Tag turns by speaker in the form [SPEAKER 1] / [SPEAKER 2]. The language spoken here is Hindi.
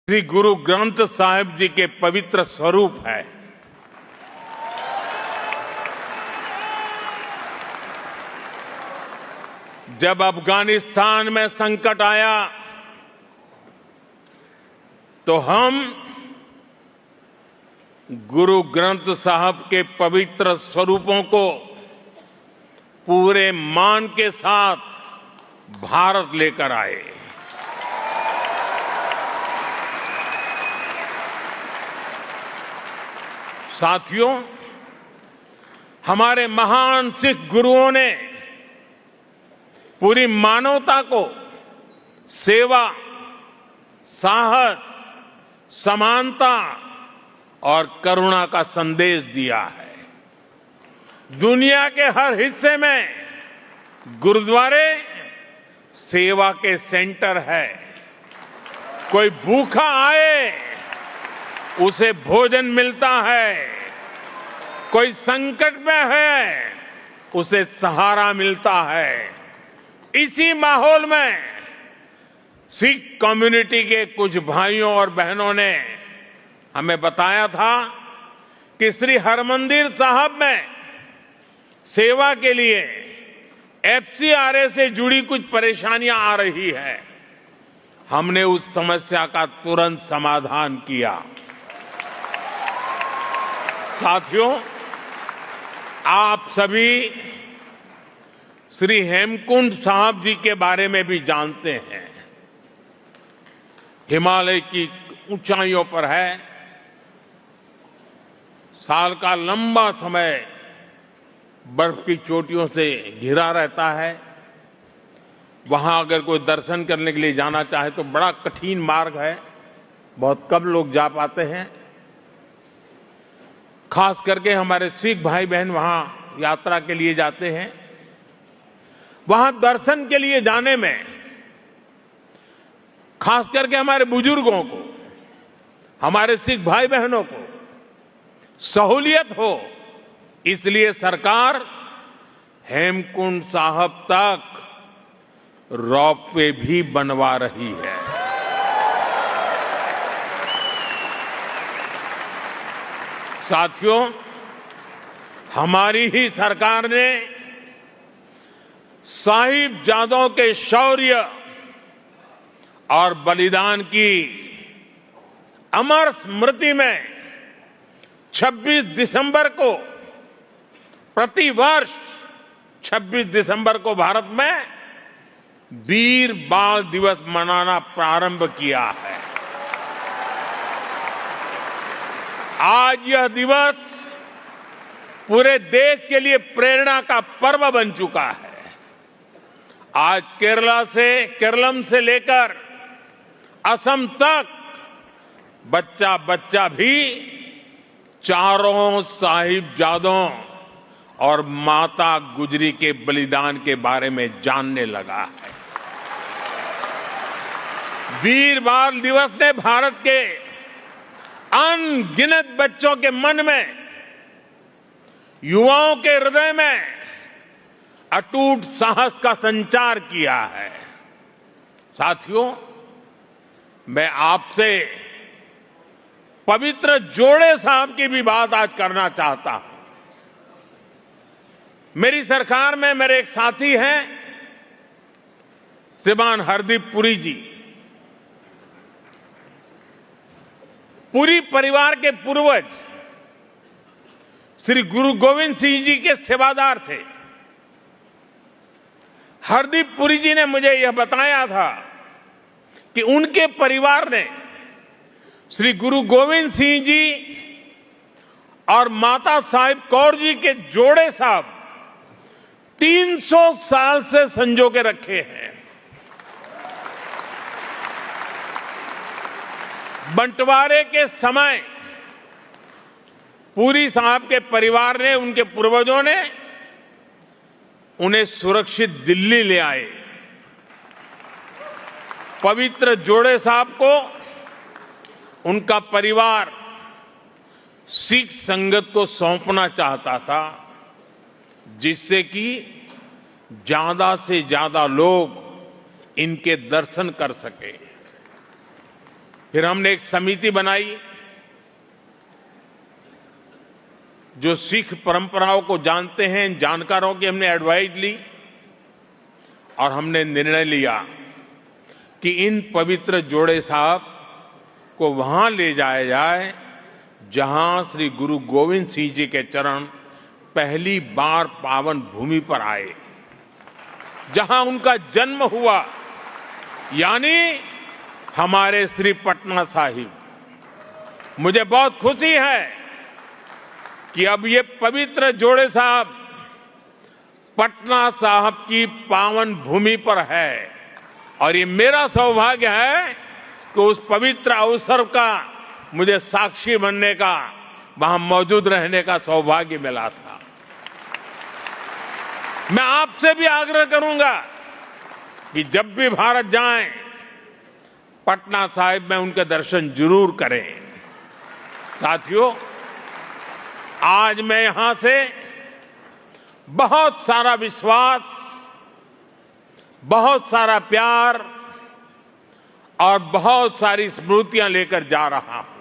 [SPEAKER 1] श्री गुरु ग्रंथ साहिब जी के पवित्र स्वरूप है। जब अफगानिस्तान में संकट आया तो हम गुरु ग्रंथ साहब के पवित्र स्वरूपों को पूरे मान के साथ भारत लेकर आए। साथियों, हमारे महान सिख गुरुओं ने पूरी मानवता को सेवा, साहस, समानता और करुणा का संदेश दिया है। दुनिया के हर हिस्से में गुरुद्वारे सेवा के सेंटर है। कोई भूखा आए उसे भोजन मिलता है, कोई संकट में है उसे सहारा मिलता है। इसी माहौल में सिख कम्युनिटी के कुछ भाइयों और बहनों ने हमें बताया था कि श्री हरमंदिर साहब में सेवा के लिए एफसीआरए से जुड़ी कुछ परेशानियां आ रही है। हमने उस समस्या का तुरंत समाधान किया। साथियों, आप सभी श्री हेमकुंड साहब जी के बारे में भी जानते हैं। हिमालय की ऊंचाइयों पर है। साल का लंबा समय बर्फ की चोटियों से घिरा रहता है। वहां अगर कोई दर्शन करने के लिए जाना चाहे तो बड़ा कठिन मार्ग है। बहुत कम लोग जा पाते हैं। खास करके हमारे सिख भाई बहन वहां यात्रा के लिए जाते हैं। वहां दर्शन के लिए जाने में खास करके हमारे बुजुर्गों को, हमारे सिख भाई बहनों को सहूलियत हो, इसलिए सरकार हेमकुंड साहब तक रोपवे भी बनवा रही है। साथियों, हमारी ही सरकार ने साहिबजादों के शौर्य और बलिदान की अमर स्मृति में 26 दिसंबर को, प्रतिवर्ष 26 दिसंबर को भारत में वीर बाल दिवस मनाना प्रारंभ किया है। आज यह दिवस पूरे देश के लिए प्रेरणा का पर्व बन चुका है। आज केरलम से लेकर असम तक बच्चा बच्चा भी चारों साहिबजादों और माता गुजरी के बलिदान के बारे में जानने लगा है। वीर बाल दिवस ने भारत के अनगिनत बच्चों के मन में, युवाओं के हृदय में अटूट साहस का संचार किया है। साथियों, मैं आपसे पवित्र जोड़े साहब की भी बात आज करना चाहता हूं। मेरी सरकार में मेरे एक साथी हैं, श्रीमान हरदीप पुरी जी। पुरी परिवार के पूर्वज श्री गुरु गोविंद सिंह जी के सेवादार थे। हरदीप पुरी जी ने मुझे यह बताया था कि उनके परिवार ने श्री गुरु गोविंद सिंह जी और माता साहिब कौर जी के जोड़े साहब 300 साल से संजो के रखे हैं। बंटवारे के समय पुरी साहब के परिवार ने, उनके पूर्वजों ने उन्हें सुरक्षित दिल्ली ले आए। पवित्र जोड़े साहब को उनका परिवार सिख संगत को सौंपना चाहता था, जिससे कि ज्यादा से ज्यादा लोग इनके दर्शन कर सके। फिर हमने एक समिति बनाई जो सिख परंपराओं को जानते हैं, जानकारों की हमने एडवाइस ली और हमने निर्णय लिया कि इन पवित्र जोड़े साहब को वहां ले जाया जाए जहां श्री गुरु गोविंद सिंह जी के चरण पहली बार पावन भूमि पर आए, जहां उनका जन्म हुआ, यानी हमारे श्री पटना साहिब। मुझे बहुत खुशी है कि अब ये पवित्र जोड़े साहब पटना साहिब की पावन भूमि पर है और ये मेरा सौभाग्य है कि उस पवित्र अवसर का मुझे साक्षी बनने का, वहां मौजूद रहने का सौभाग्य मिला था। मैं आपसे भी आग्रह करूंगा कि जब भी भारत जाएं, पटना साहिब में उनके दर्शन जरूर करें। साथियों, आज मैं यहां से बहुत सारा विश्वास, बहुत सारा प्यार और बहुत सारी स्मृतियां लेकर जा रहा हूं।